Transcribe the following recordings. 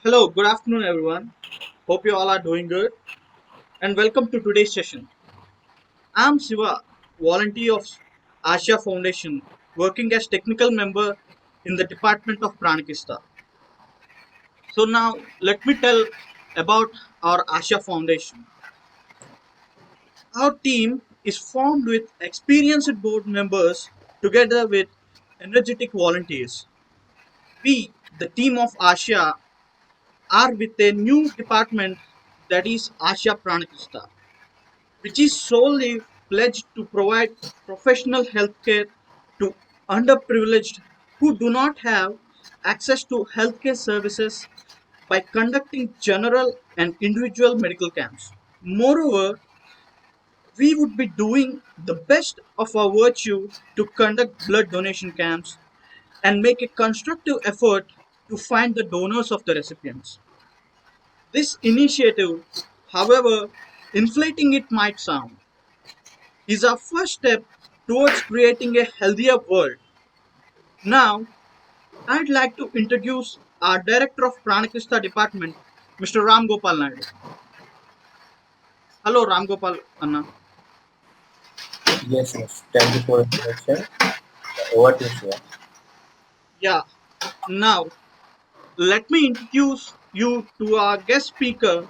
Hello, good afternoon, everyone. Hope you all are doing good and welcome to today's session. I'm Siva, volunteer of Asia Foundation, working as technical member in the Department of Pranakista. So, now let me tell about our Asia Foundation. Our team is formed with experienced board members together with energetic volunteers. We, the team of Asia, are with a new department that is Asia Pranakista, which is solely pledged to provide professional healthcare to underprivileged who do not have access to healthcare services by conducting general and individual medical camps. Moreover, we would be doing the best of our virtue to conduct blood donation camps and make a constructive effort to find the donors of the recipients. This initiative, however inflating it might sound, is our first step towards creating a healthier world. Now, I'd like to introduce our Director of Pranakista Department, Mr. Ram Gopal Naidu. Hello, Ram Gopal Anna. Yes, yes. Thank you for introduction. Over to Shiva. Yeah, now let me introduce you to our guest speaker,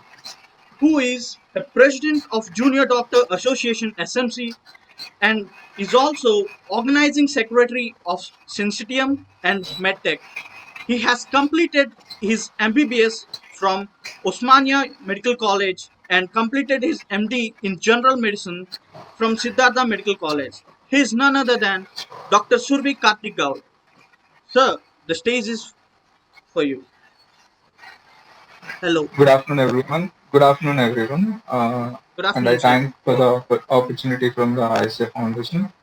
who is the President of Junior Doctor Association SMC and is also Organizing Secretary of Syncytium and MedTech. He has completed his MBBS from Osmania Medical College and completed his MD in General Medicine from Siddhartha Medical College. He is none other than Dr. Survi Kartik Gaul. Sir, the stage is for you. Hello. Good afternoon, everyone. Good afternoon, everyone. Good And I afternoon, sir. thank for the opportunity from the ISA Foundation.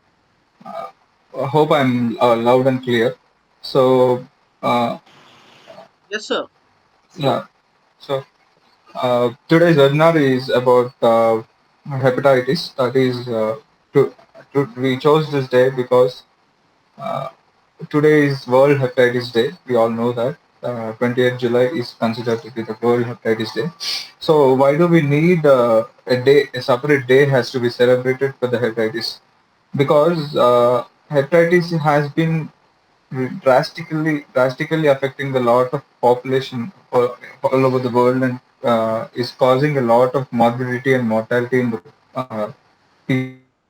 I hope I'm loud and clear. So, uh, Yes, sir. yeah. So, today's webinar is about hepatitis. That is, to, we chose this day because uh, today is World Hepatitis Day. We all know that. 20th July is considered to be the World Hepatitis Day. So why do we need a day, a separate day has to be celebrated for the hepatitis? Because hepatitis has been drastically affecting the lot of population all over the world and is causing a lot of morbidity and mortality in the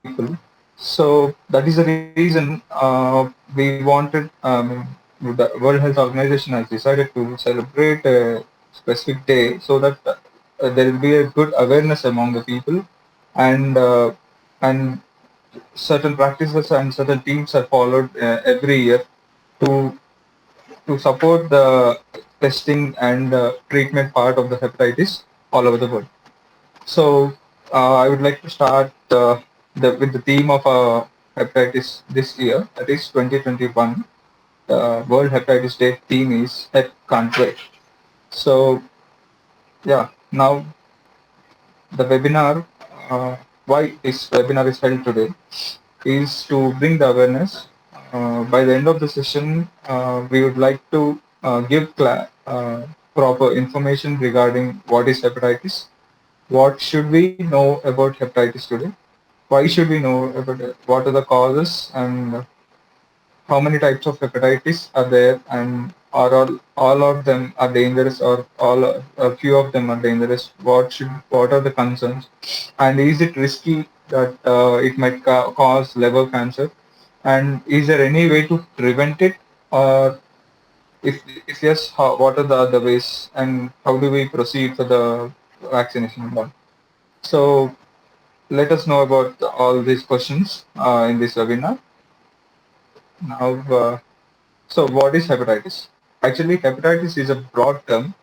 people. So that is the reason we wanted. The World Health Organization has decided to celebrate a specific day so that there will be a good awareness among the people, and certain practices and certain teams are followed every year to support the testing and treatment part of the hepatitis all over the world. So I would like to start with the theme of hepatitis this year, that is 2021. The World Hepatitis Day theme is Hep Can't Wait. So yeah, now the webinar, why this webinar is held today, is to bring the awareness. By the end of the session, we would like to give proper information regarding what is hepatitis, what should we know about hepatitis today, why should we know about it, what are the causes, and how many types of hepatitis are there, and are all of them are dangerous, or all a few of them are dangerous? What are the concerns, and is it risky that it might cause liver cancer, and is there any way to prevent it, or if yes, what are the other ways, and how do we proceed for the vaccination and all? So let us know about all these questions in this webinar. Now, so what is hepatitis? Actually, hepatitis is a broad term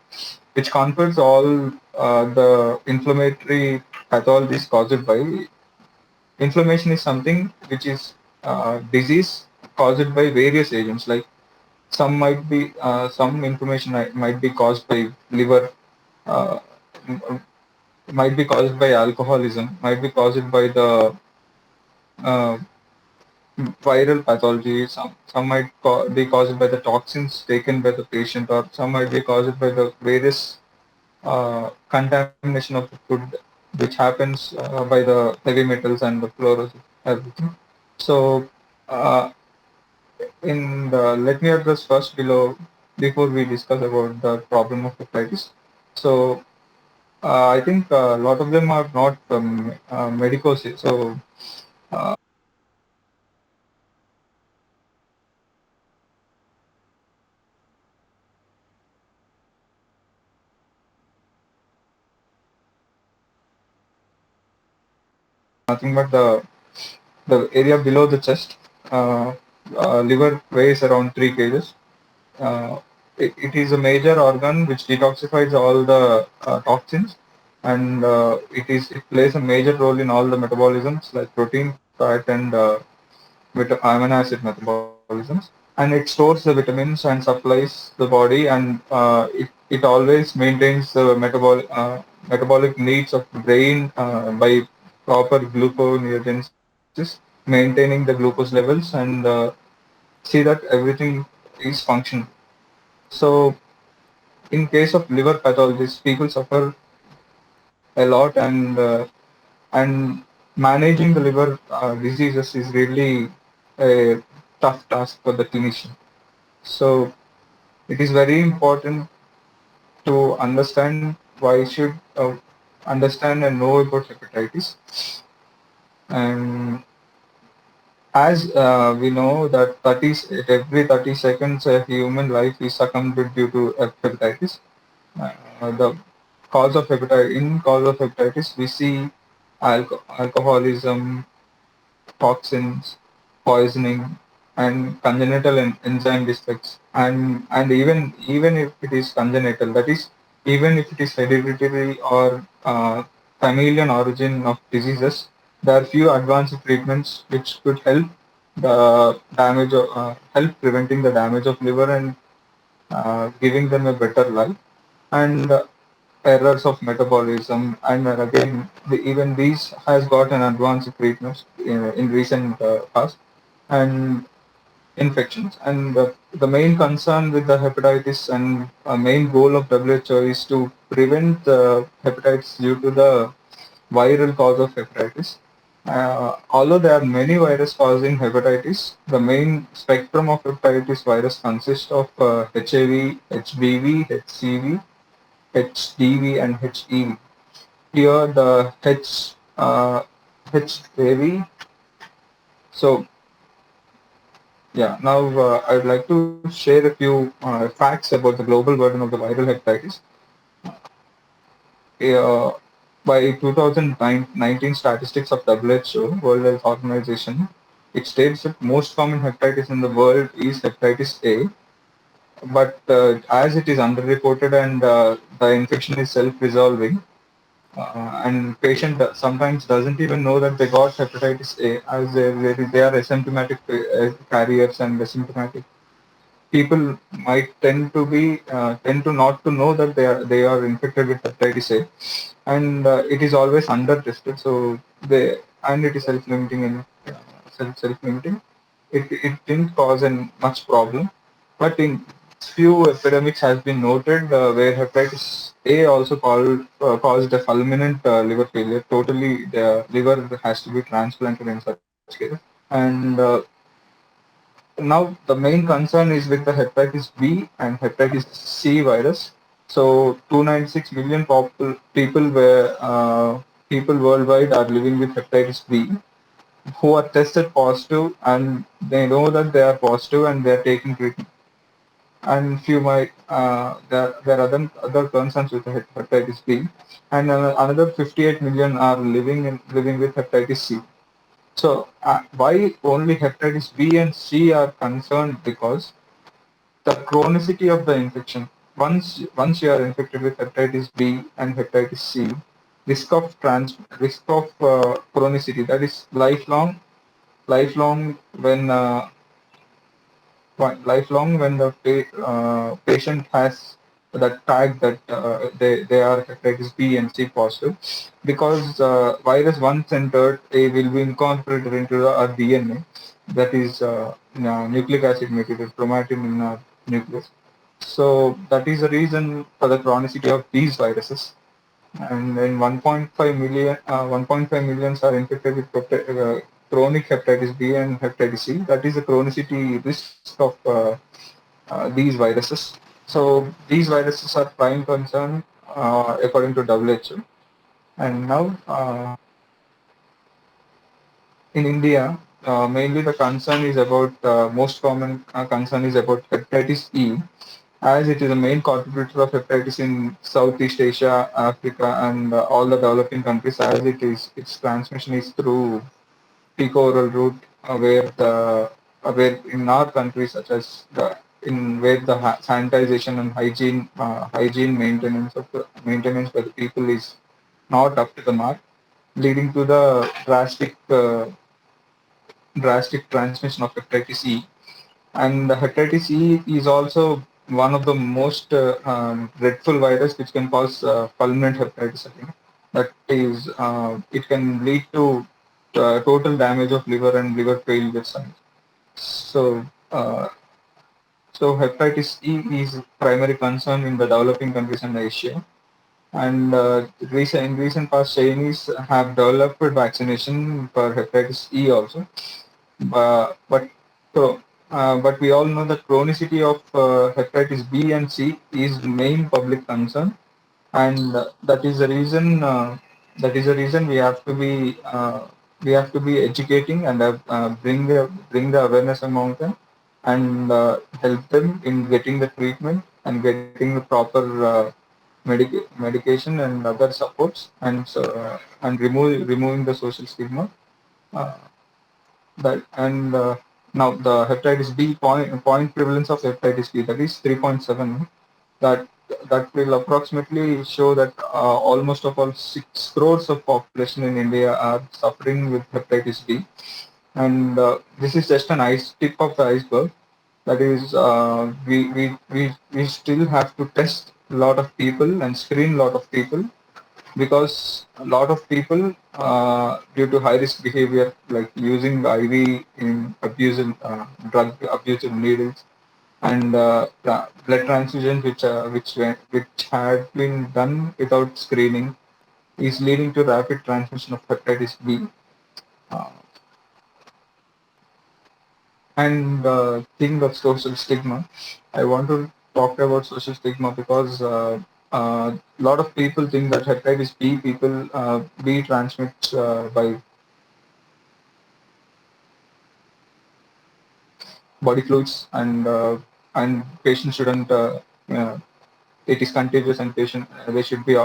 which confers all the inflammatory pathologies caused by inflammation. Is something which is disease caused by various agents. Like some inflammation might be caused by liver, uh, m- might be caused by alcoholism, might be caused by the uh, viral pathology. Some might be caused by the toxins taken by the patient, or some might be caused by the various contamination of the food, which happens by the heavy metals and the fluorus, everything. So, uh, let me address first below before we discuss about the problem of hepatitis. So, I think a lot of them are not medicos. So, nothing but the area below the chest. Uh, Liver weighs around 3 kgs. It is a major organ which detoxifies all the toxins, and it plays a major role in all the metabolisms like protein, fat, and amino acid metabolisms. And it stores the vitamins and supplies the body, and it always maintains the metabolic needs of the brain by proper gluconeogenesis, maintaining the glucose levels, and see that everything is functional. So, in case of liver pathologies, people suffer a lot, and managing the liver diseases is really a tough task for the clinician. So, it is very important to understand why should understand and know about hepatitis. And as we know that every 30 seconds a human life is succumbed due to hepatitis. The cause of hepatitis, we see alcoholism, toxins, poisoning, and congenital enzyme defects. And even if it is congenital, that is, even if it is hereditary or familial origin of diseases, there are few advanced treatments which could help preventing the damage of liver and giving them a better life. And errors of metabolism, and again even these has got an advanced treatment in recent past. And infections, and the main concern with the hepatitis and main goal of WHO is to prevent hepatitis due to the viral cause of hepatitis. Although there are many viruses causing hepatitis, the main spectrum of hepatitis virus consists of HIV, HBV, HCV, HDV, and HEV. Here the HAV. So yeah, now I would like to share a few facts about the global burden of the viral hepatitis. Uh, by 2019 statistics of WHO, World Health Organization, it states that most common hepatitis in the world is hepatitis A, but as it is underreported and the infection is self-resolving, and patient sometimes doesn't even know that they got hepatitis A, as they are asymptomatic carriers, and asymptomatic people might tend to not to know that they are infected with hepatitis A, and it is always under tested. So they and it is self-limiting in self-limiting. It didn't cause an much problem, but in few epidemics has been noted where hepatitis A also caused a fulminant liver failure. Totally, the liver has to be transplanted in such cases. And now the main concern is with the hepatitis B and hepatitis C virus. So 296 million people worldwide are living with hepatitis B who are tested positive, and they know that they are positive and they are taking treatment. And few might there are other concerns with hepatitis B, and another 58 million are living with hepatitis C. So why only hepatitis B and C are concerned? Because the chronicity of the infection. Once you are infected with hepatitis B and hepatitis C, risk of chronicity, that is lifelong when lifelong when the patient has that tag that they are hepatitis B and C positive, because virus once entered, it will be incorporated into our DNA. that is nucleic acid material, chromatin in our nucleus. So that is the reason for the chronicity of these viruses. And then 1.5 millions are infected with chronic hepatitis B and hepatitis C. That is the chronicity risk of these viruses. So these viruses are prime concern according to WHO. And now in India, mainly the concern is about most common concern is about hepatitis E, as it is the main contributor of hepatitis in Southeast Asia, Africa, and all the developing countries. As it is, its transmission is through fecal-oral route, where in our countries, such as in where the sanitization and hygiene maintenance by the people is not up to the mark, leading to the drastic transmission of hepatitis E. And the hepatitis E is also one of the most dreadful virus which can cause fulminant hepatitis. I think that is, it can lead to total damage of liver and liver failure signs. So, so hepatitis E is primary concern in the developing countries and Asia. And in recent past, Chinese have developed vaccination for hepatitis E also. But so, but we all know that chronicity of hepatitis B and C is main public concern, and that is the reason. We have to be educating and bring the awareness among them, and help them in getting the treatment and getting the proper medication and other supports, and removing the social stigma. Uh, that and Now the hepatitis B point prevalence of hepatitis B, that is 3.7. That will approximately show that almost of all 6 crores of population in India are suffering with hepatitis B, and this is just an ice tip of the iceberg. That is, we still have to test a lot of people and screen a lot of people, because a lot of people, due to high risk behavior like using IV in abusive drug abusive needles, and blood transfusions which had been done without screening, is leading to rapid transmission of hepatitis B. Uh, and thing of social stigma, I want to talk about social stigma because a lot of people think that hepatitis B B transmits by body fluids, and patients shouldn't. It is contagious, and patient they should be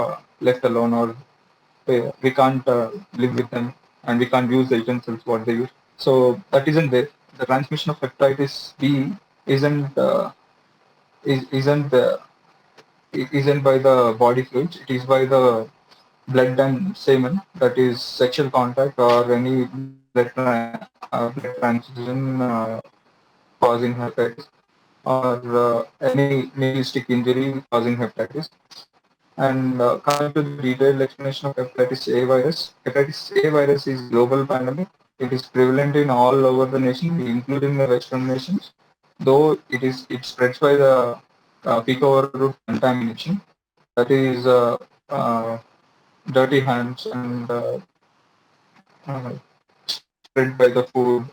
left alone, or we can't live with them, and we can't use the utensils what they use. So that isn't there. The transmission of hepatitis B isn't isn't it isn't by the body fluids. It is by the blood and semen, that is sexual contact or any blood transfusion causing hepatitis, or any nihilistic injury causing hepatitis. And coming to the detailed explanation of hepatitis A virus is global pandemic. It is prevalent in all over the nation, including the Western nations. Though it spreads by the fecal route contamination, that is dirty hands, and spread by the food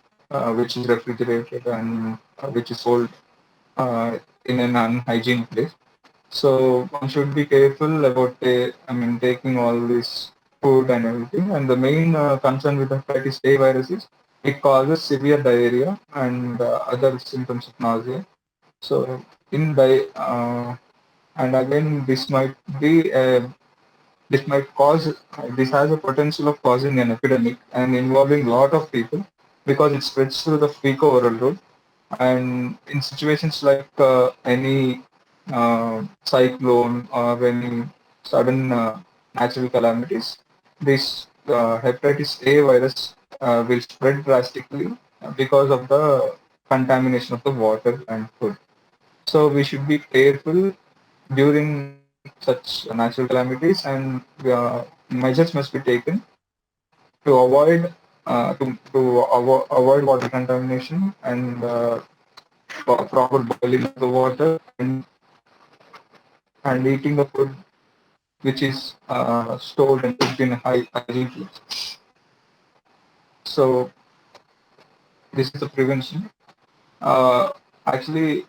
which is refrigerated, and which is sold in an unhygienic place. So one should be careful about taking all this food and everything. And the main concern with hepatitis A virus is it causes severe diarrhea and other symptoms of nausea. So in di- and again, this might cause this has a potential of causing an epidemic and involving a lot of people, because it spreads through the fecal-oral route. And in situations like any cyclone or any sudden natural calamities, this hepatitis A virus will spread drastically because of the contamination of the water and food. So we should be careful during such natural calamities, and measures must be taken to avoid avoid water contamination and proper boiling of the water and eating the food which is stored and cooked in hygiene foods. So this is the prevention. Uh, actually,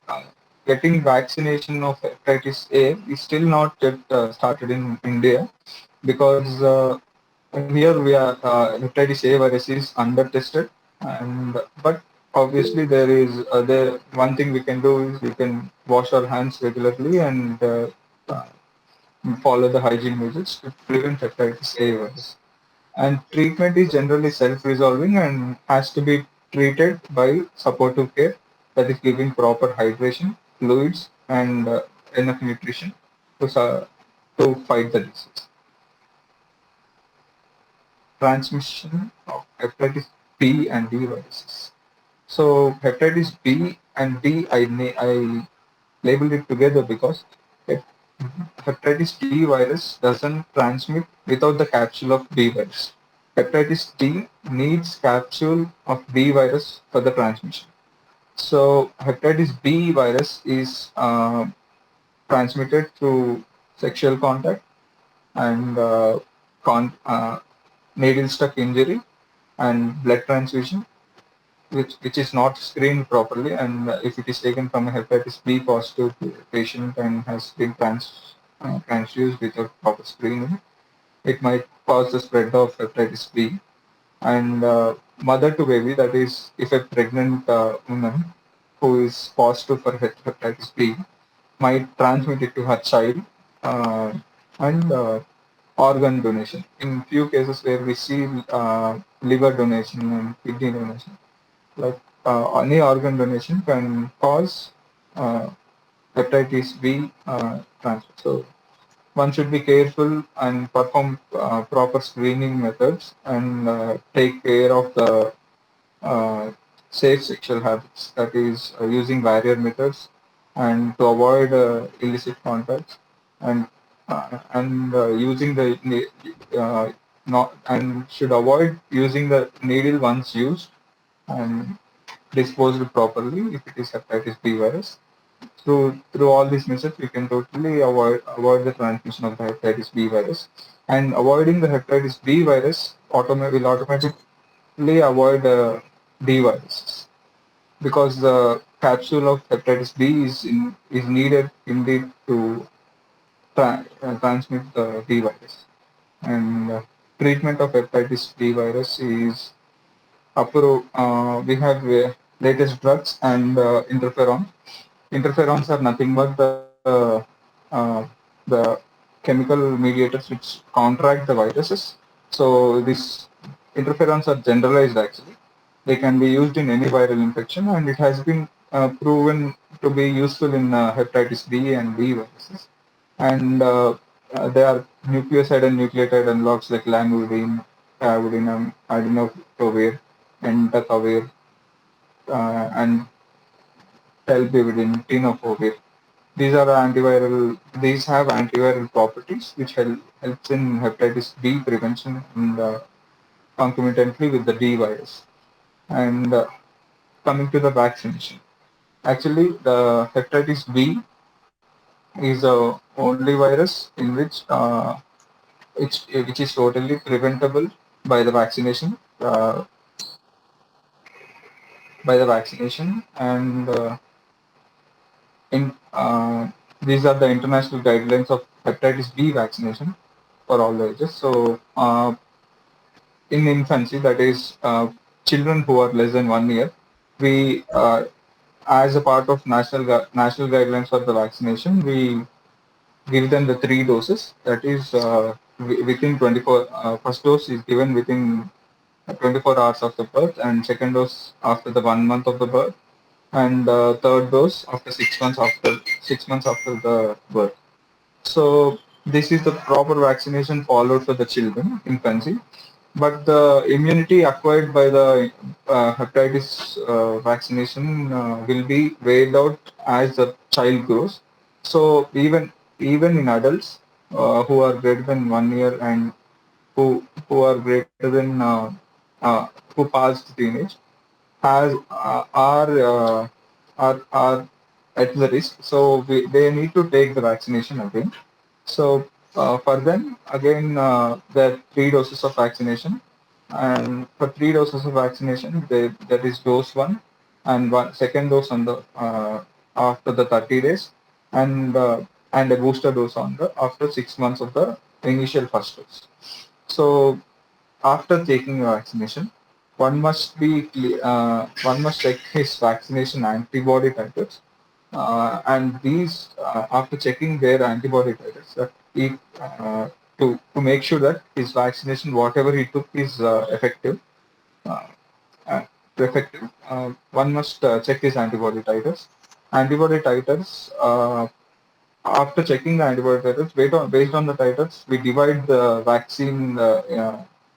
getting vaccination of hepatitis A is still not yet started in India because here we are hepatitis A virus is under tested, and but obviously there is there one thing we can do is we can wash our hands regularly and uh, follow the hygiene measures to prevent hepatitis A virus. And treatment is generally self-resolving and has to be treated by supportive care, that is giving proper hydration, fluids, and enough nutrition to fight the disease. Transmission of hepatitis B and D viruses. So hepatitis B and D, I labeled it together because hep- hepatitis D virus doesn't transmit without the capsule of B virus. Hepatitis D needs capsule of B virus for the transmission. So hepatitis B virus is transmitted through sexual contact and needle stuck injury and blood transfusion, which is not screened properly, and if it is taken from a hepatitis B positive patient and has been transfused without proper screening, it might cause the spread of hepatitis B. And mother to baby, that is, if a pregnant woman who is positive for hepatitis B might transmit it to her child, uh, and organ donation. In few cases where we see liver donation and kidney donation, like any organ donation can cause uh, hepatitis B transfer. So one should be careful and perform proper screening methods and take care of the uh, safe sexual habits, that is using barrier methods and to avoid illicit contacts and using the not and should avoid using the needle once used and disposed properly if it is hepatitis B virus. Through all these measures, we can totally avoid the transmission of the hepatitis B virus. And avoiding the hepatitis B virus will automatically avoid D viruses because the capsule of hepatitis B is needed indeed to transmit the D virus. And treatment of hepatitis B virus is approved. We have latest drugs and interferon. Interferons are nothing but the chemical mediators which counteract the viruses. So these interferons are generalized actually. They can be used in any viral infection, and it has been proven to be useful in hepatitis B and B viruses. And they are nucleoside and nucleotide analogs like lamivudine, avidinum, adenofovir, entecavir, and telbivudine, tenofovir. These are antiviral. These have antiviral properties which helps in hepatitis B prevention and concomitantly with the D virus. And coming to the vaccination, actually the hepatitis B is a only virus in which is totally preventable by the vaccination. By the vaccination and in these are the international guidelines of hepatitis B vaccination for all the ages. So in infancy, that is children who are less than 1 year, we as a part of national guidelines for the vaccination, we give them the 3 doses. That is within 24. First dose is given within 24 hours of the birth, and second dose after the 1 month of the birth, and third dose after 6 months after the birth. So this is the proper vaccination followed for the children infancy. But the immunity acquired by the hepatitis vaccination will be weighed out as the child grows. So even in adults who are greater than 1 year and who are greater than who passed teenage has are at the risk. So they need to take the vaccination again. So for them, again, there are 3 doses of vaccination, and for 3 doses of vaccination, there is dose one, and one second dose on the after the 30 days, and a booster dose on the after 6 months of the initial first dose. So after taking a vaccination, one must check his vaccination antibody titers, and these after checking their antibody titers, that he to make sure that his vaccination, whatever he took, is uh, uh, effective. One must check his antibody titers. Antibody titers. After checking the antibody titers, based on the titers, we divide the vaccine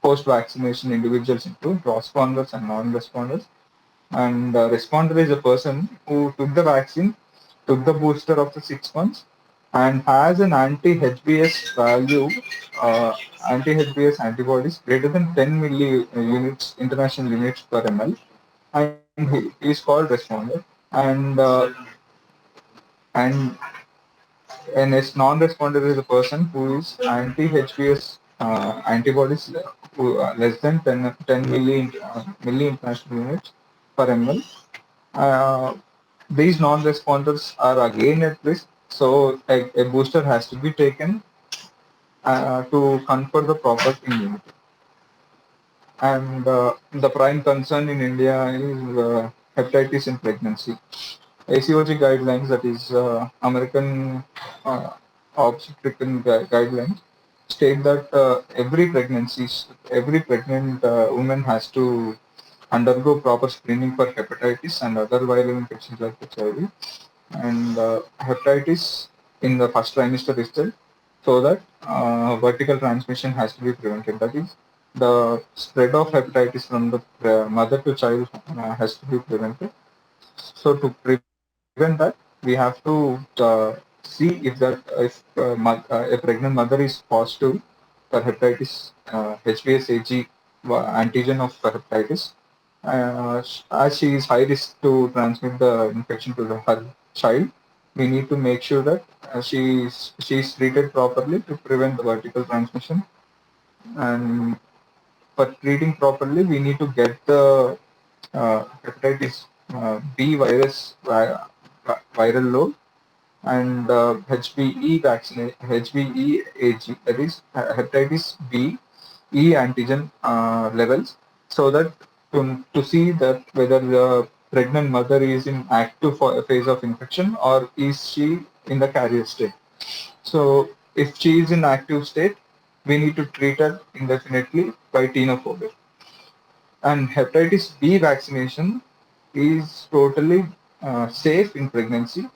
post-vaccination individuals into responders and non-responders. And responder is a person who took the vaccine, took the booster after 6 months, and has an anti-HBs value, uh, anti-HBs antibodies greater than 10 milli units, international units per ml, and he is called responder. And and a non-responder is a person who is anti-HBs antibodies less than 10 milli international units per ml. Uh, these non-responders are again at risk, so a booster has to be taken to confer the proper immunity. And the prime concern in India is hepatitis in pregnancy. ACOG guidelines, that is American uh, obstetrician guidelines, state that every pregnant woman has to undergo proper screening for hepatitis and other viral infections like HIV, and hepatitis in the first trimester itself, so that vertical transmission has to be prevented. That is, the spread of hepatitis from the mother to child has to be prevented. So to prevent that, we have to see if a pregnant mother is positive for hepatitis, HBsAg antigen of hepatitis. As she is high risk to transmit the infection to her child, we need to make sure that she is treated properly to prevent the vertical transmission. And for treating properly, we need to get the hepatitis B virus viral load, and HBE vaccinate HBeAg, that is hepatitis B E antigen levels, so that to see that whether the pregnant mother is in active phase of infection or is she in the carrier state. So if she is in active state, we need to treat her indefinitely by tenofovir. And hepatitis B vaccination is totally safe in pregnancy,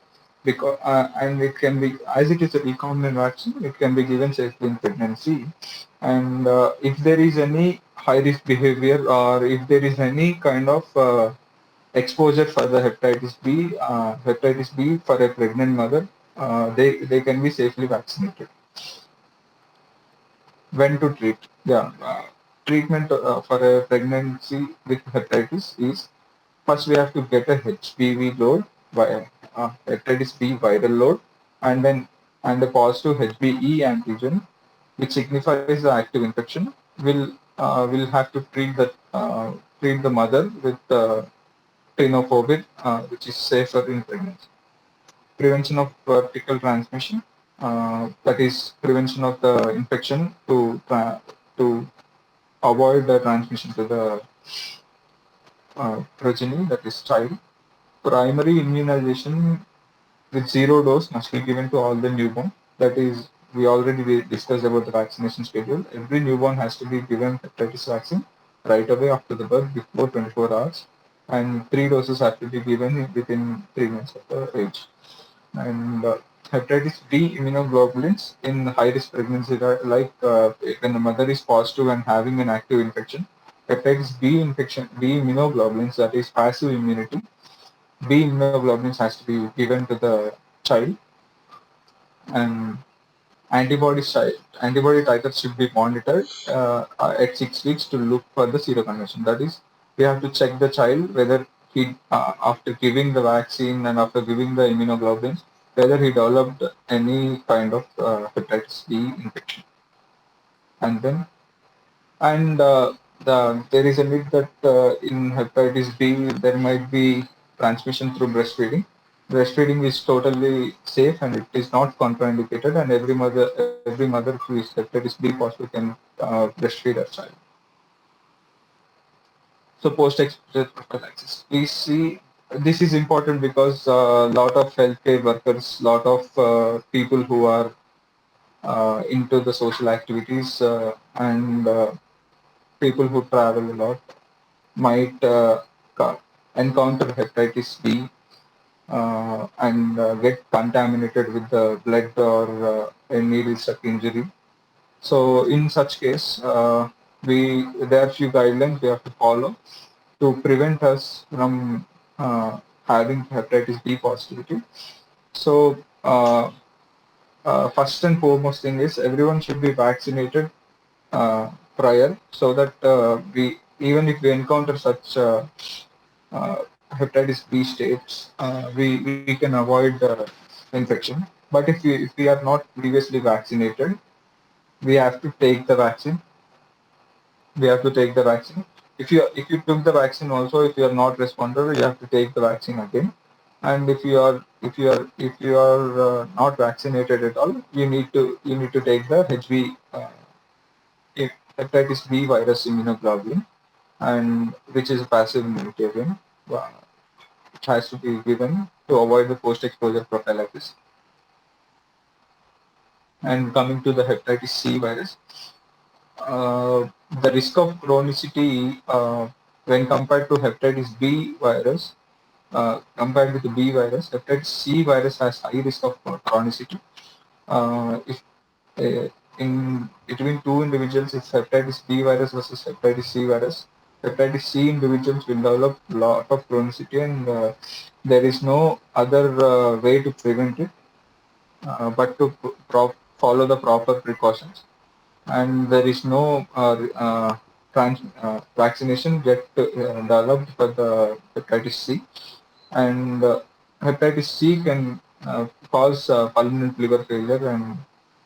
because and it can be, as it is a recombinant vaccine, it can be given safely in pregnancy. And if there is any high risk behavior, or if there is any kind of exposure for the hepatitis B for a pregnant mother, they can be safely vaccinated. When to treat? Yeah, treatment for a pregnancy with hepatitis is, first we have to get a HBV load, by hepatitis B viral load, and then and a positive HBe antigen, which signifies the active infection. Will have to treat the mother with tenofovir, which is safer in pregnancy. Prevention of vertical transmission, that is prevention of the infection to avoid the transmission to the progeny, that is child. Primary immunization with 0 dose must be given to all the newborn. That is, we already discussed about the vaccination schedule. Every newborn has to be given hepatitis vaccine right away after the birth, before 24 hours, and 3 doses have to be given within 3 months of the age. And hepatitis B immunoglobulins in high risk pregnancy, like when the mother is positive and having an active infection, hepatitis B immunoglobulins, that is passive immunity, B immunoglobulins has to be given to the child. And antibody titers should be monitored at 6 weeks to look for the seroconversion. That is, we have to check the child whether he, after giving the vaccine and after giving the immunoglobulins, whether he developed any kind of hepatitis B infection. And then, and there is a myth that in hepatitis B there might be transmission through breastfeeding. Breastfeeding is totally safe and it is not contraindicated, and every mother who is hepatitis B positive can breastfeed her child. So post-exposure prophylaxis. We see this is important because a lot of healthcare workers, lot of people who are into the social activities and people who travel a lot might encounter hepatitis B and get contaminated with the blood or a needle stuck injury. So in such case, there are few guidelines we have to follow to prevent us from having hepatitis B positivity. So first and foremost thing is everyone should be vaccinated prior, so that we even if we encounter such hepatitis B states, we can avoid infection. But if we are not previously vaccinated, we have to take the vaccine. We have to take the vaccine. If you took the vaccine also, if you are not responded, you have to take the vaccine again. And if you are not vaccinated at all, you need to take the HB hepatitis B virus immunoglobulin, and which is a passive immunotarian. It has to be given to avoid the post-exposure prophylaxis. And coming to the hepatitis C virus, the risk of chronicity when compared to hepatitis B virus, compared with the B virus, hepatitis C virus has high risk of chronicity. If in between two individuals, it's hepatitis B virus versus hepatitis C virus. Hepatitis C individuals will develop lot of chronicity, and there is no other way to prevent it but to follow the proper precautions. And there is no vaccination yet developed for the hepatitis C. And hepatitis C can cause pulmonary liver failure and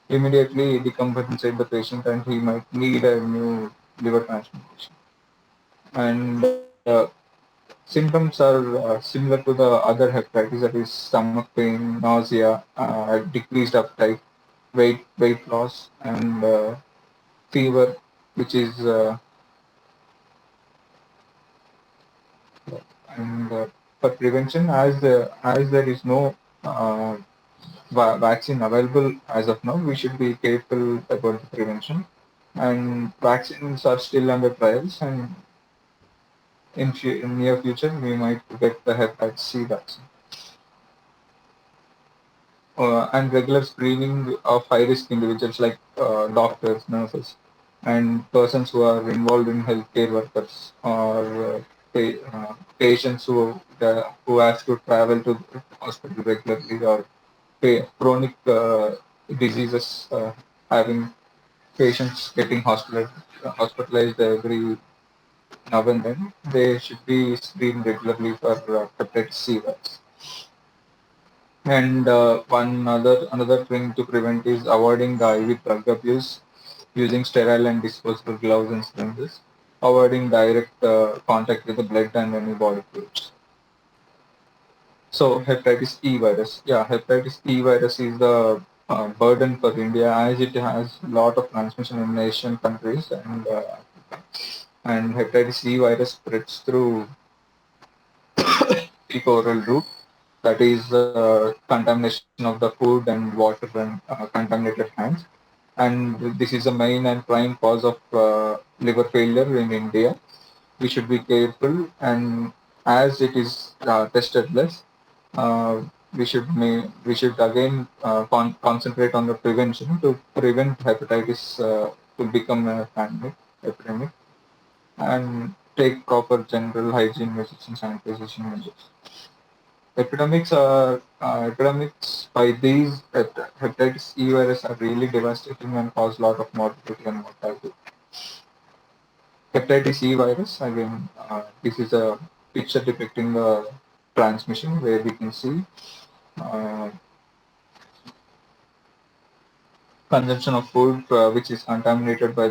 immediately decompensate the patient, and he might need a new liver transplantation. And symptoms are similar to the other hepatitis, that is stomach pain, nausea, decreased appetite, weight loss, and fever, which is and for prevention, as there is no uh, vaccine available as of now, we should be careful about the prevention. And vaccines are still under trials, and in near future we might get the hepatitis C vaccine. And regular screening of high risk individuals like doctors, nurses, and persons who are involved in healthcare workers, or patients who have to travel to the hospital regularly, or chronic diseases, having patients getting hospitalized every now and then, they should be screened regularly for hepatitis C virus. And another thing to prevent is avoiding the IV drug abuse, using sterile and disposable gloves and syringes, avoiding direct contact with the blood and any body fluids. So hepatitis E virus, yeah, hepatitis E virus is the burden for India, as it has a lot of transmission in Asian countries, and hepatitis E virus spreads through fecal-oral route, that is contamination of the food and water and contaminated hands. And this is the main and prime cause of liver failure in India. We should be careful, and as it is tested less, uh, we should again concentrate on the prevention to prevent hepatitis to become a pandemic epidemic, and take proper general hygiene measures and sanitization measures. epidemics by these hepatitis E virus are really devastating and cause a lot of morbidity and mortality. Hepatitis E virus, again, this is a picture depicting the transmission where we can see uh, consumption of food which is contaminated by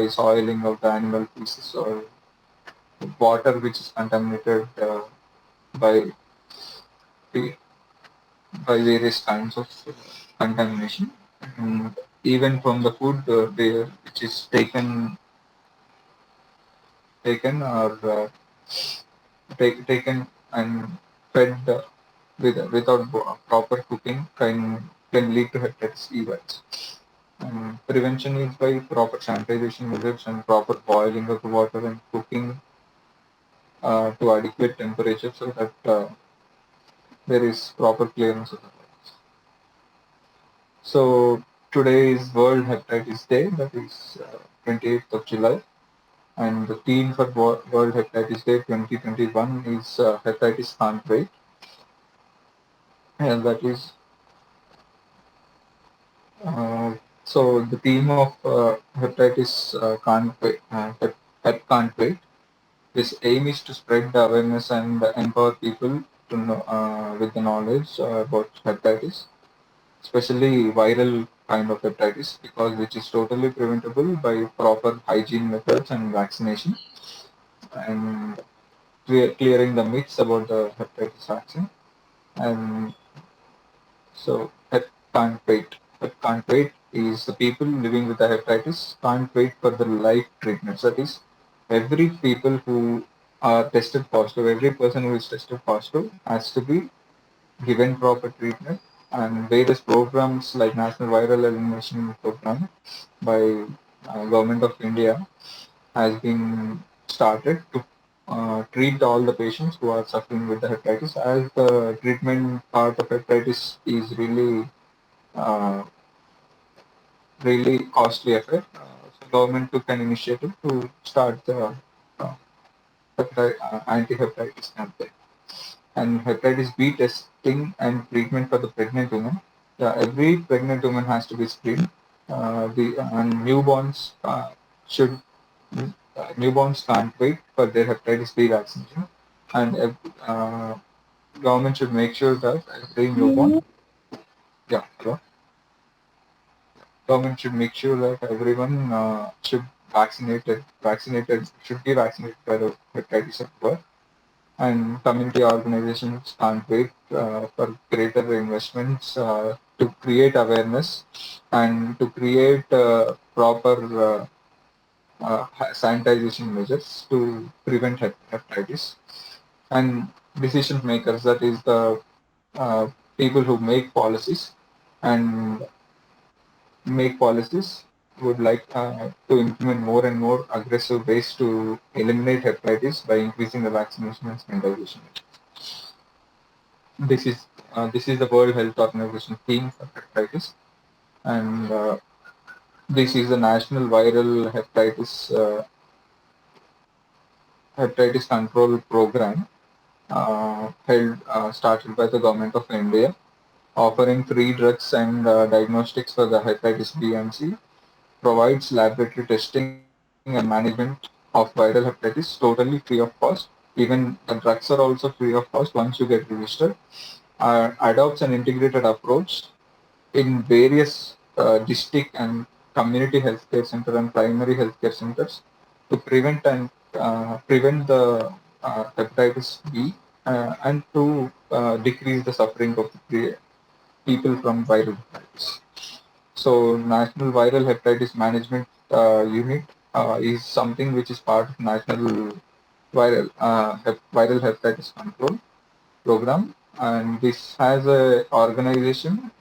soiling of the animal feces, or water which is contaminated by by various kinds of contamination, and even from the food which is taken or taken and fed without proper cooking can lead to hepatitis E virus. Prevention is by proper sanitization measures and proper boiling of the water and cooking to adequate temperature so that there is proper clearance of the virus. So today is World Hepatitis Day, that is 28th of July, and the theme for World Hepatitis Day 2021 is hepatitis can't wait, and that is uh, so the theme of hepatitis can't wait, can't wait. This aim is to spread the awareness and empower people to know, with the knowledge about hepatitis, especially viral kind of hepatitis, because which is totally preventable by proper hygiene methods and vaccination, and clearing the myths about the hepatitis vaccine. And so hep can't wait. Hep can't wait is the people living with the hepatitis can't wait for the life treatments. That is, every people who are tested positive, every person who is tested positive has to be given proper treatment, and various programs like National Viral Elimination Program by Government of India has been started to treat all the patients who are suffering with the hepatitis, as the treatment part of hepatitis is uh, really costly affair. So government took an initiative to start the uh, anti-hepatitis campaign. And hepatitis B testing and treatment for the pregnant woman. Yeah, every pregnant woman has to be screened. The and should newborns can't wait for their hepatitis B vaccination, and government should make sure that every newborn, yeah, hello? Government should make sure that everyone should be vaccinated by the hepatitis at birth, and community organizations can't wait for greater investments to create awareness and to create proper sanitization measures to prevent hepatitis. And decision makers, that is the uh, people who and make policies, would like to implement more and more aggressive ways to eliminate hepatitis by increasing the vaccination and sanitization. This is the World Health Organization theme for hepatitis, and this is the National Viral Hepatitis Control Program held started by the Government of India, offering free drugs and diagnostics for the hepatitis B and C, provides laboratory testing and management of viral hepatitis totally free of cost. Even the drugs are also free of cost once you get registered. Adopts an integrated approach in various district and community healthcare center and primary healthcare centers to prevent the hepatitis B and to decrease the suffering of the people from viral hepatitis. So, National Viral Hepatitis Management Unit is something which is part of National Viral Hepatitis Control Program, and this has a organization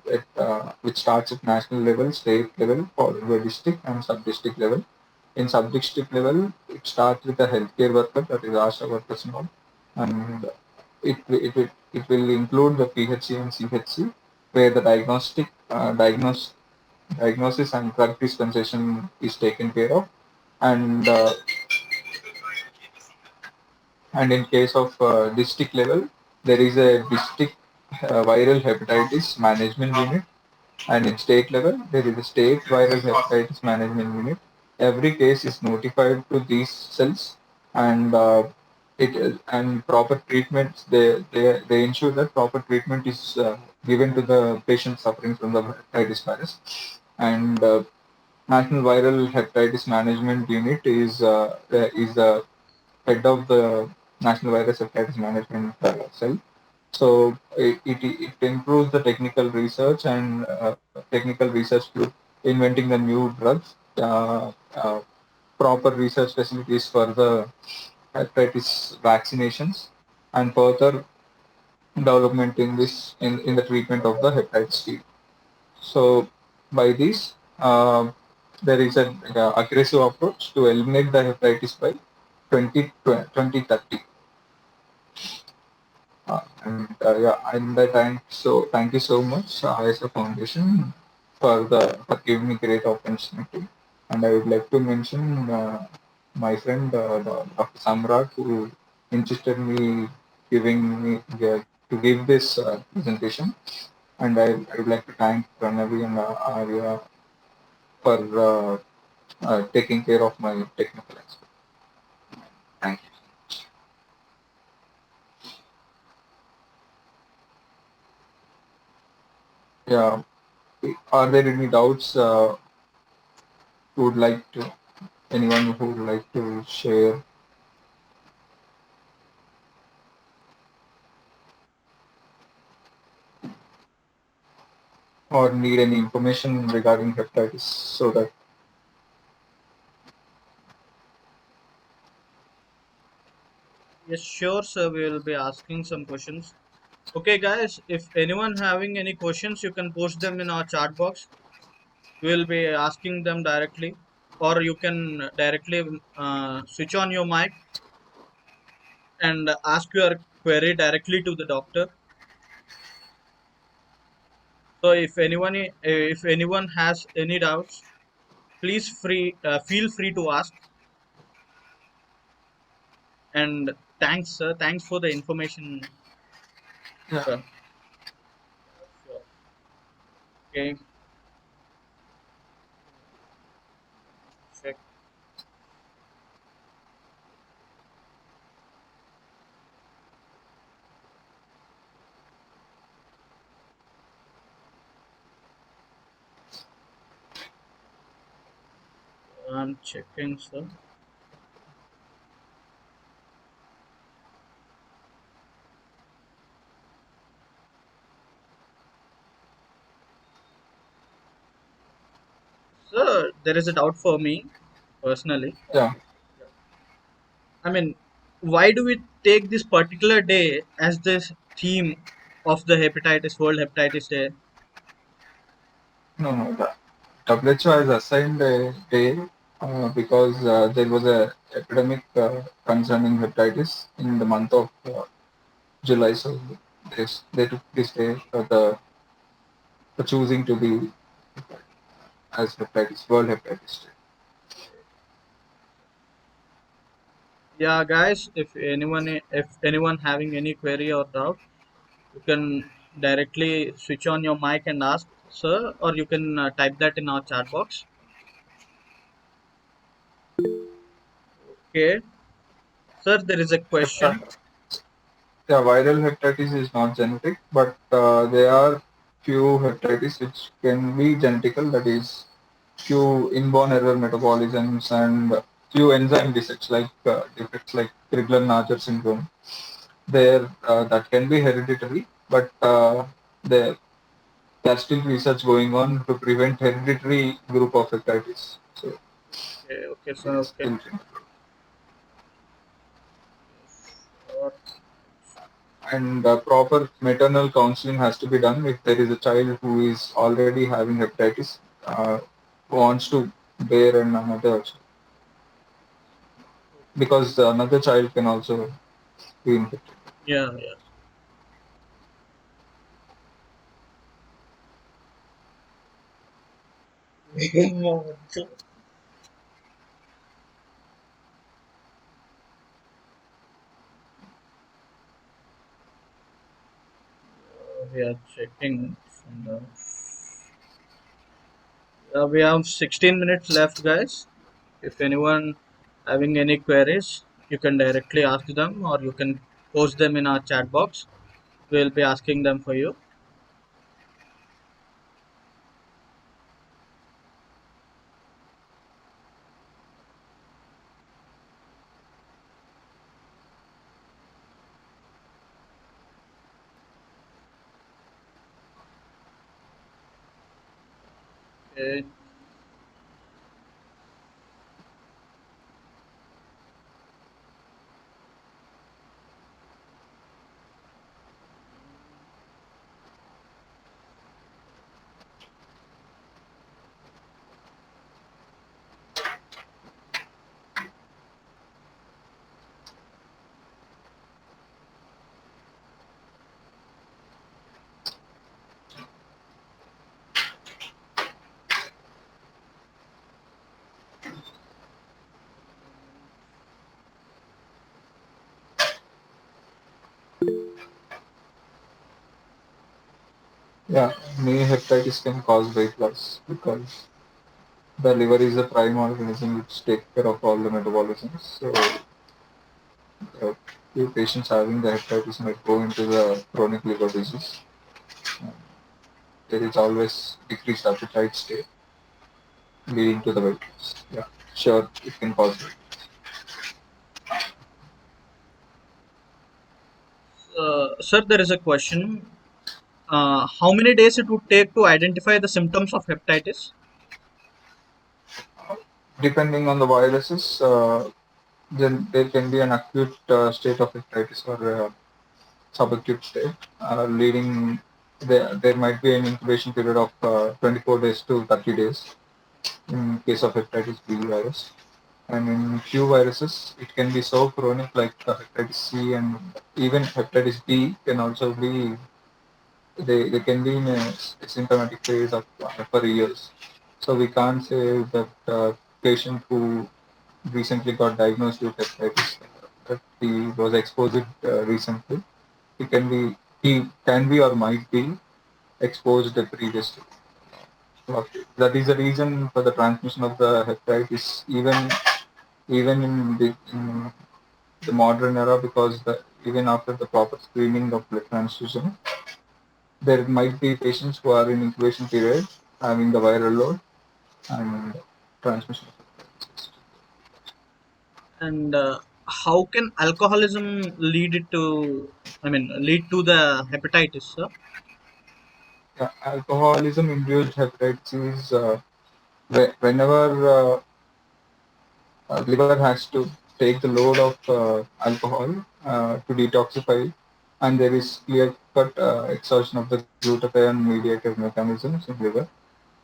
which starts at national level, state level, followed by district and sub-district level. In sub-district level, it starts with a healthcare worker, that is ASHA workers and all, and it will include the PHC and CHC, where the diagnosis and drug dispensation is taken care of, and And in case of district level, there is a district viral hepatitis management unit, and in state level, there is a state viral hepatitis management unit. Every case is notified to these cells, and and proper treatments. They ensure that proper treatment is given to the patient suffering from the hepatitis virus. And National Viral Hepatitis Management Unit is the head of the National Virus Hepatitis Management Cell. So it improves the technical research and technical research to inventing the new drugs, proper research facilities for the hepatitis vaccinations, and further development in the treatment of the hepatitis B. So by this, there is an aggressive approach to eliminate the hepatitis by 2030. And I thank you so much, ISF Foundation, for giving me great opportunity. And I would like to mention my friend Dr. Samrat, who insisted me giving me to give this presentation. And I would like to thank Pranavi and Arya for taking care of my technical aspect. Thank you. Yeah. Are there any doubts who would like to anyone who would like to share or need any information regarding hepatitis so that Yes, sure, sir. We will be asking some questions. Okay, guys, if anyone having any questions, you can post them in our chat box. We will be asking them directly, or you can directly switch on your mic and ask your query directly to the doctor. So if anyone has any doubts, please feel free to ask. And thanks, sir. Thanks for the information, yeah, sir. Sure. Okay. Check. I'm checking, sir. Sir, there is a doubt for me personally. yeah. I mean, why do we take this particular day as the theme of the hepatitis World Hepatitis Day? No, no. The WHO has assigned a day because there was a epidemic concerning hepatitis in the month of July. So they took this day for choosing to be as hepatitis World Hepatitis Day. Yeah, guys, if anyone having any query or doubt, you can directly switch on your mic and ask, sir, or you can type that in our chat box. Okay, sir, there is a question. Hepa- Yeah, viral hepatitis is not genetic, but there are few hepatitis which can be genetical. That is, few inborn error metabolisms and few enzyme defects like Crigler-Najjar syndrome. There that can be hereditary, but there's still research going on to prevent hereditary group of hepatitis. So Okay, okay, it sir, is okay. still Sure. and proper maternal counseling has to be done if there is a child who is already having hepatitis wants to bear another because another child can also be infected. Yeah, yeah. We are checking. From the, we have 16 minutes left, guys. If anyone having any queries, you can directly ask them or you can post them in our chat box. We'll be asking them for you. Okay. Yeah, many hepatitis can cause weight loss because the liver is the prime organism which takes care of all the metabolisms. So, few patients having the hepatitis might go into the chronic liver disease. Uh, There is always decreased appetite state leading to the weight loss. Yeah, sure, it can cause weight. Sir, there is a question. How many days it would take to identify the symptoms of hepatitis? Depending on the viruses, then there can be an acute state of hepatitis or subacute state, leading there might be an incubation period of 24 days to 30 days in case of hepatitis B virus. And in few viruses, it can be so chronic like hepatitis C and even hepatitis B can also be, they can be in a symptomatic phase of for years. So we can't say that patient who recently got diagnosed with hepatitis that he was exposed recently. He can be or might be exposed previously. Okay. That is the reason for the transmission of the hepatitis even in the modern era because even after the proper screening of blood transfusion, there might be patients who are in incubation period having the viral load and transmission of hepatitis. And how can alcoholism lead it to, I mean, lead to the hepatitis, sir? Yeah, alcoholism induced hepatitis is whenever liver has to take the load of alcohol to detoxify, and there is clear cut exhaustion of the glutathione mediated mechanisms in liver.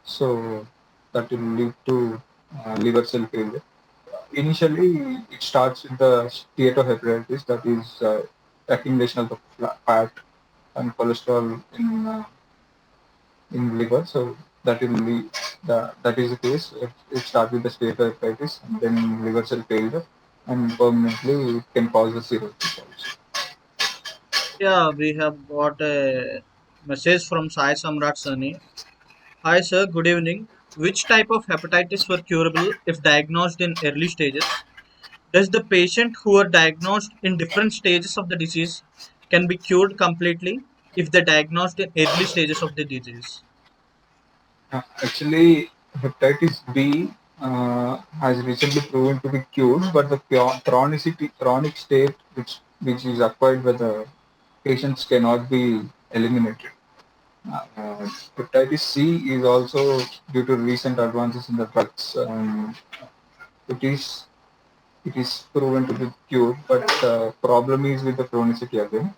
So that will lead to liver cell failure. Initially, it starts with the steatohepatitis, that is accumulation of the fat and cholesterol in liver. So that will lead, that is the case. It starts with the steatohepatitis and then liver cell failure, and permanently it can cause the cirrhosis also. Yeah, we have got a message from Sai Samrat Sani. Hi, sir. Good evening. Which type of hepatitis were curable if diagnosed in early stages? Does the patient who are diagnosed in different stages of the disease can be cured completely if they're diagnosed in early stages of the disease? Actually, hepatitis B has recently proven to be cured, but the chronic state which is acquired by the patients cannot be eliminated. Uh, Hepatitis C is also due to recent advances in the drugs. It is it is proven to be cured, but the problem is with the chronicity again.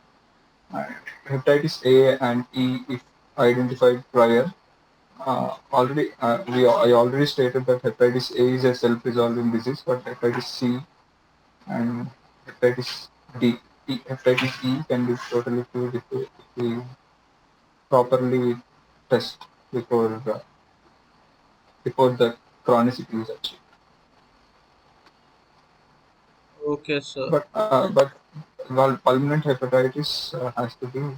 Uh, Hepatitis A and E, if identified prior, I already stated that hepatitis A is a self-resolving disease, but hepatitis C and hepatitis hepatitis E can be totally cured if we properly test before the chronicity is achieved. Okay, sir. But well, pulmonary hepatitis has to be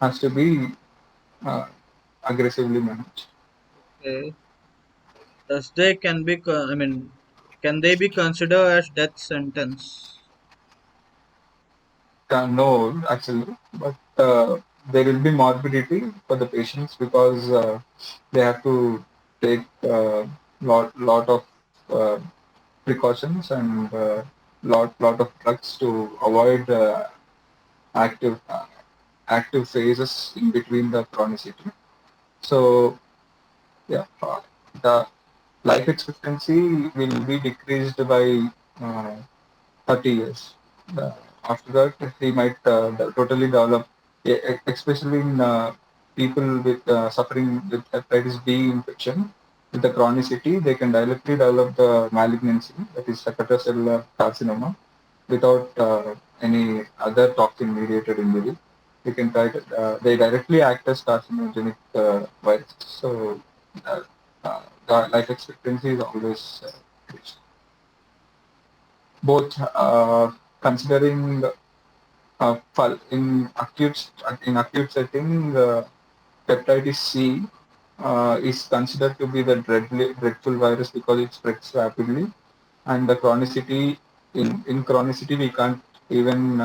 has to be uh, aggressively managed. Okay. Thus they can be, can they be considered as death sentence? No, actually, but there will be morbidity for the patients because they have to take lot of precautions and lot of drugs to avoid active active phases in between the chronicity. So yeah, the life expectancy will be decreased by uh, 30 years. Uh, After that, he might totally develop, especially in people with suffering with hepatitis B infection. With the chronicity, they can directly develop the malignancy, that is hepatocellular carcinoma, without any other toxin mediated injury. They can they directly act as carcinogenic viruses. So uh, the life expectancy is always reached. Both considering in acute setting, hepatitis C is considered to be the dreadful virus because it spreads rapidly, and the chronicity in chronicity we can't even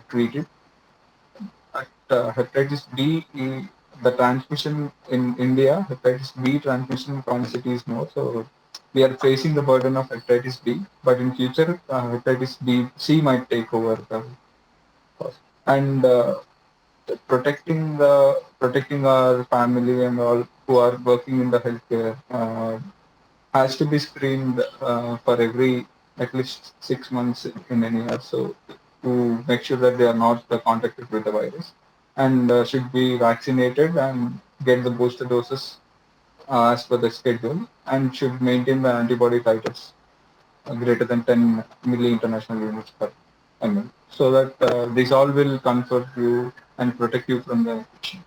treat it. At hepatitis B, the transmission in India, hepatitis B transmission chronicity is more. So we are facing the burden of hepatitis B, but in future, hepatitis B C might take over the cost. And protecting our family and all who are working in the healthcare has to be screened for every at least 6 months in any year. So to make sure that they are not contacted with the virus and should be vaccinated and get the booster doses as per the schedule and should maintain the antibody titers greater than 10 milli international units per ml so that this all will comfort you and protect you from the infection.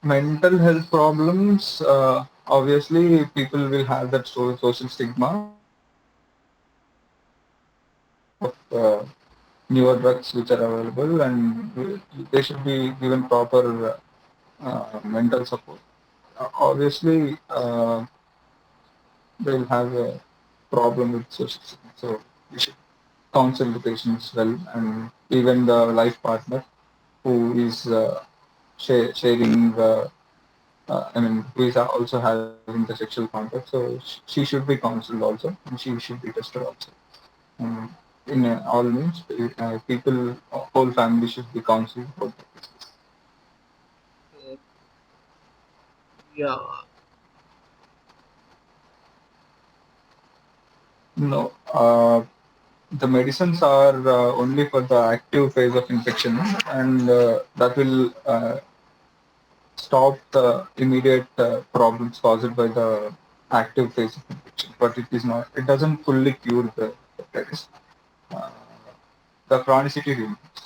Mental health problems, obviously people will have that social stigma because there are a lot of newer drugs which are available and they should be given proper mental support. Obviously, they'll have a problem with social stigma. So we should counsel the patients well and even the life partner who is sharing who is also having the sexual contact. So she should be counseled also, and she should be tested also. Um, in all means, people, whole family should be counseled about that. Uh, yeah. No, the medicines are only for the active phase of infection, and that will stop the immediate problems caused by the active phase of infection. But it is not. It doesn't fully cure the hepatitis. Uh, the chronicity remains.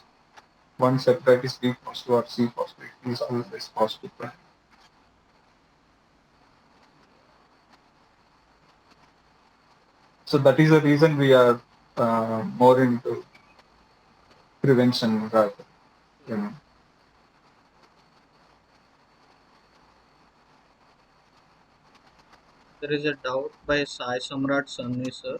Once hepatitis B positive or C positive is always positive. So that is the reason we are more into prevention rather. You know. There is a doubt by Sai Samrat Sanni, sir.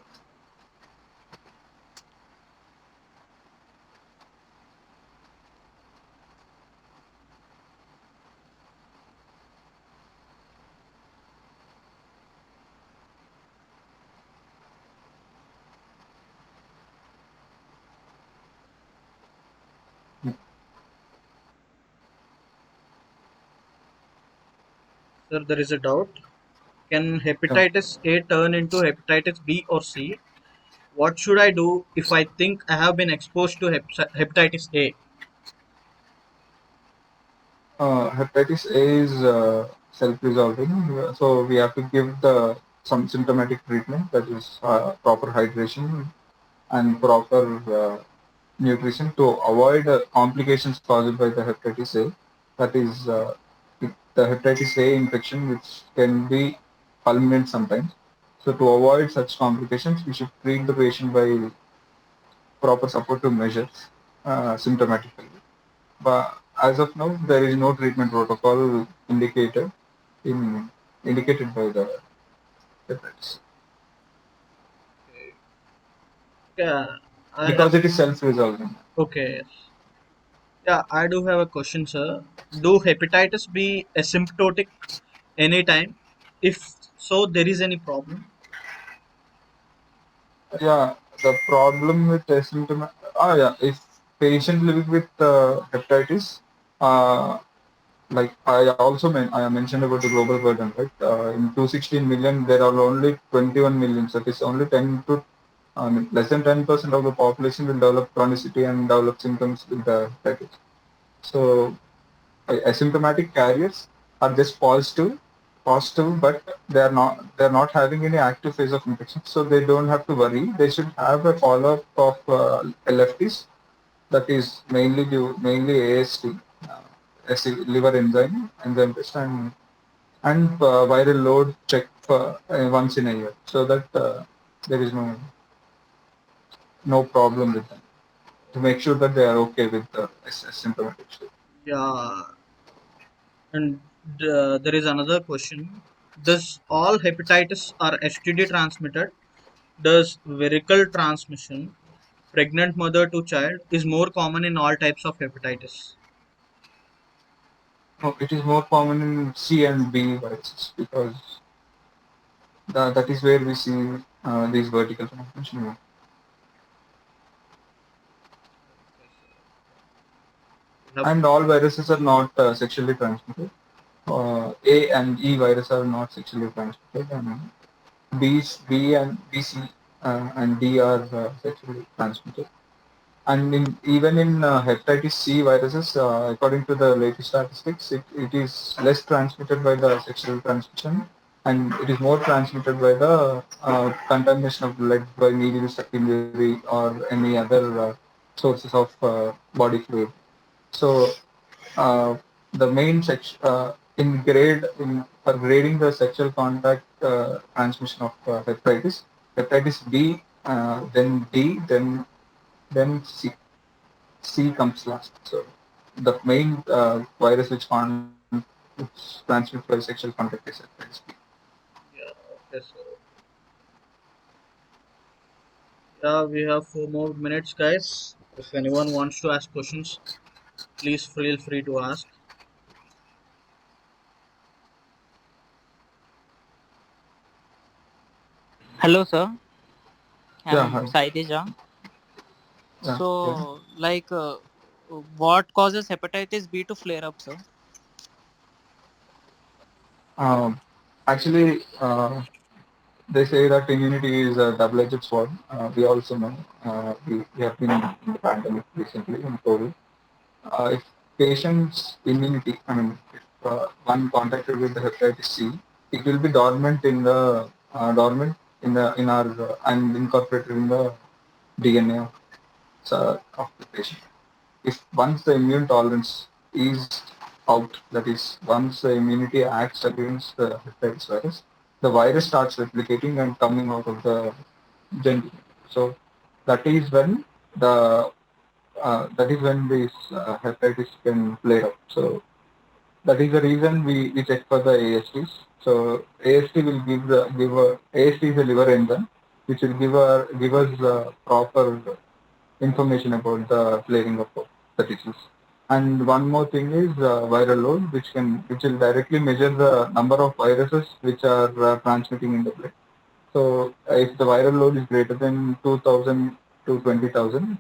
Sir, there is a doubt. Can Yeah. hepatitis A turn into hepatitis B or C? What should I do if I think I have been exposed to hepatitis A? Hepatitis A is self-resolving, so we have to give the some symptomatic treatment that is proper hydration and proper nutrition to avoid complications caused by the hepatitis A. That is the hepatitis A infection, which can be fulminant sometimes. So to avoid such complications, we should treat the patient by proper supportive measures symptomatically. But as of now, there is no treatment protocol in indicated by the hepatitis Yeah, I have. because it is self-resolving. Okay. Yeah, I do have a question, sir. Do hepatitis be asymptotic anytime? If so, there is any problem? Yeah, the problem with asymptomatic. Yeah, if patient living with hepatitis, uh, like I mentioned about the global burden, right? In 216 million, there are only 21 million. So it is only 10 to less than 10% of the population will develop chronicity and develop symptoms with the hepatitis. So asymptomatic carriers are just positive, but they're not having any active phase of infection, so they don't have to worry. They should have a follow-up of LFTs, that is mainly AST, liver enzyme test, and viral load check for, once in a year, so that there is no problem with them, to make sure that they are okay with the asymptomatic state. Yeah, and there is another question. Does all hepatitis are STD transmitted? Does vehicle transmission, pregnant mother to child, is more common in all types of hepatitis? No, it is more common in C and B viruses because that is where we see these vertical transmission. Yep. And all viruses are not sexually transmitted. A and E virus are not sexually transmitted, and B and BC and D are sexually transmitted. And even in hepatitis C viruses, according to the latest statistics, it is less transmitted by the sexual transmission, and it is more transmitted by the contamination of blood by needle, stuck injury, or any other sources of body fluid. So the main section for grading the sexual contact transmission of hepatitis B, then D, then C comes last. So the main virus which transmits by sexual contact is hepatitis B. Yeah, okay, so yeah, we have 4 more minutes, guys. If anyone wants to ask questions, please feel free to ask. Hello, sir. Yeah, I'm hi. Saidija. Yeah, yeah. So, what causes hepatitis B to flare up, sir? Um, Actually, they say that immunity is a double-edged sword. We also know we have been in the pandemic recently in COVID. If patient's immunity, I mean, if one contacted with the hepatitis C, it will be dormant in our and incorporated in the DNA of the patient. If once the immune tolerance is out, that is, once the immunity acts against the hepatitis virus, the virus starts replicating and coming out of the gene. So that is when the this hepatitis can flare up. So that is the reason we check for the ASTs. So AST will AST is a liver enzyme, which will give us proper information about the flaring of the disease. And one more thing is viral load, which will directly measure the number of viruses which are transmitting in the blood. So if the viral load is greater than 2,000 to 20,000,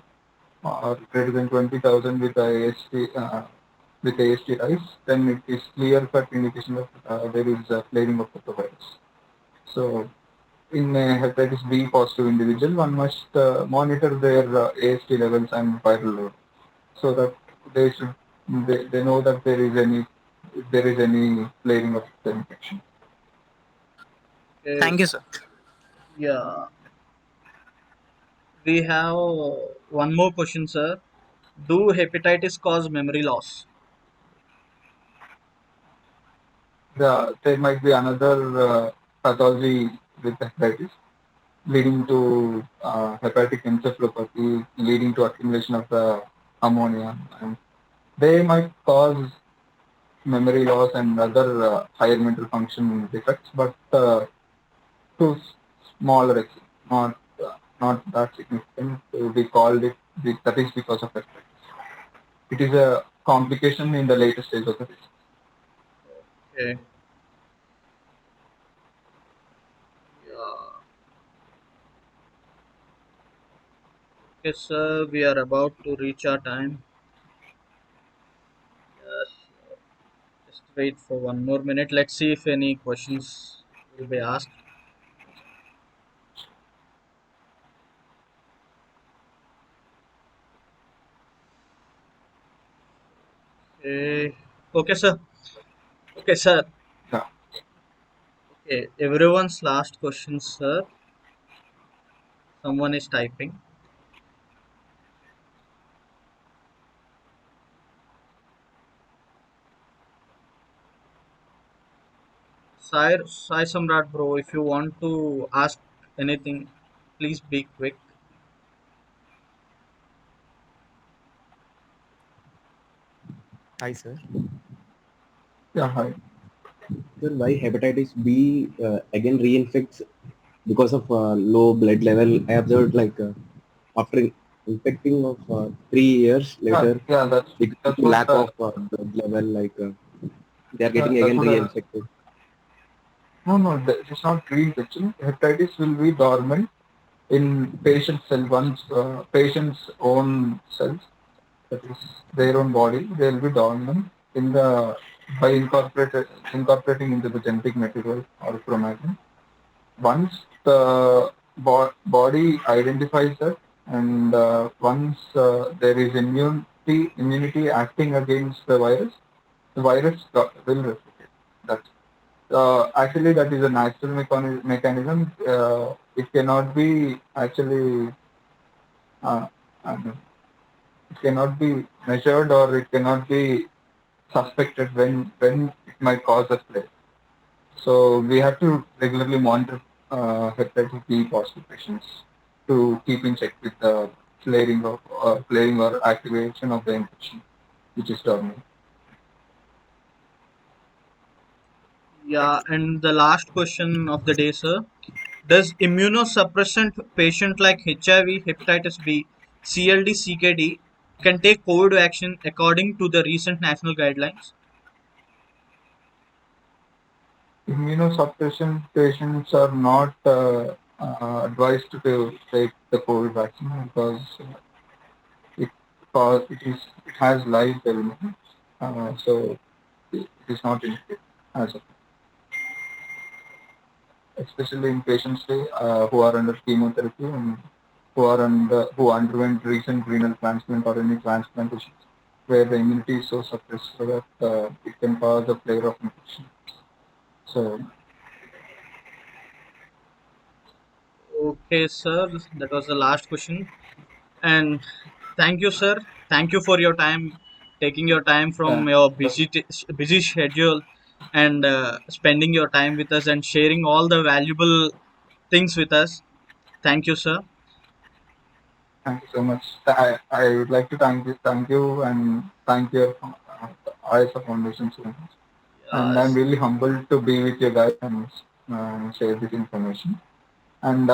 or greater than 20,000 with AST rise, then it is clear cut indication of there is a flaring of the virus. So in a hepatitis B positive individual, one must monitor their AST levels and viral load, so that they should they know that there is any flaring of the infection. Okay, Thank you, sir. yeah, we have one more question, sir. Do hepatitis cause memory loss? There might be another pathology with hepatitis, leading to hepatic encephalopathy, leading to accumulation of the ammonia, and they might cause memory loss and other higher mental function defects, but to smaller extent, not that significant. We called it that is because of hepatitis. It is a complication in the later stage of the disease. Okay. Yeah. Okay, sir. We are about to reach our time. Yes. Just wait for one more minute. Let's see if any questions will be asked. Okay. Okay, sir. Okay, sir. Yeah. Okay. Everyone's last question, sir. Someone is typing. Sai Samrat, bro. If you want to ask anything, please be quick. Hi, sir. Yeah. Hi. Sir, why hepatitis B again reinfects because of low blood level? I observed after infecting of 3 years Yeah. later, Yeah. because of That's the what. lack of blood level, they are Yeah. getting That's again what. reinfected. No. It's not reinfection. Hepatitis will be dormant in patient's cell once patient's own cells, that is their own body. They will be dormant in the by incorporating into the genetic material or chromatin. Once the body identifies that, and once there is immunity acting against the virus will replicate. That's actually that is a natural mechanism. It cannot be actually uh, um, it cannot be measured, or it cannot be suspected when it might cause a flare. So we have to regularly monitor hepatitis B positive patients to keep in check with the flaring or activation of the infection, which is dormant. Yeah, and the last question of the day, sir. Does immunosuppressant patient like HIV, hepatitis B, CLD, CKD can take COVID vaccine according to the recent national guidelines? Immunosuppression patients are not advised to take the COVID vaccine because it it has live elements, so it is not indicated as of, especially in patients who are under chemotherapy and who underwent recent renal transplant or any transplantations where the immunity is so suppressed so that it can cause a flare of infection. So Okay, sir. That was the last question. And thank you, sir. Thank you for your time, taking your time uh, from your busy schedule and spending your time with us and sharing all the valuable things with us. Thank you, sir. thank you so much. I would like to thank you, and thank your ISA Foundation so much. And I'm Yes. really humbled to be with you guys and share this information. And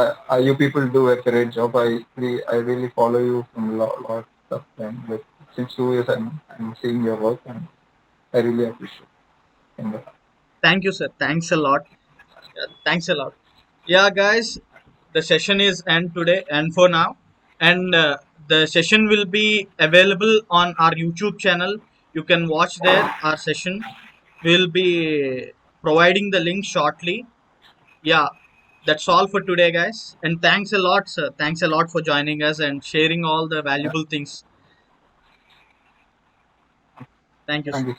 you people do a great job. I really follow you from lot of time. Like since 2 years, I'm seeing your work, and I really appreciate it. And, Thank you, sir. Thanks a lot. Yeah, thanks a lot. Yeah, guys, the session is end today and for now. And the session will be available on our YouTube channel. You can watch there our session. We'll be providing the link shortly. Yeah, that's all for today, guys. And thanks a lot, sir. Thanks a lot for joining us and sharing all the yeah, valuable things. Thank you, thank sir. you.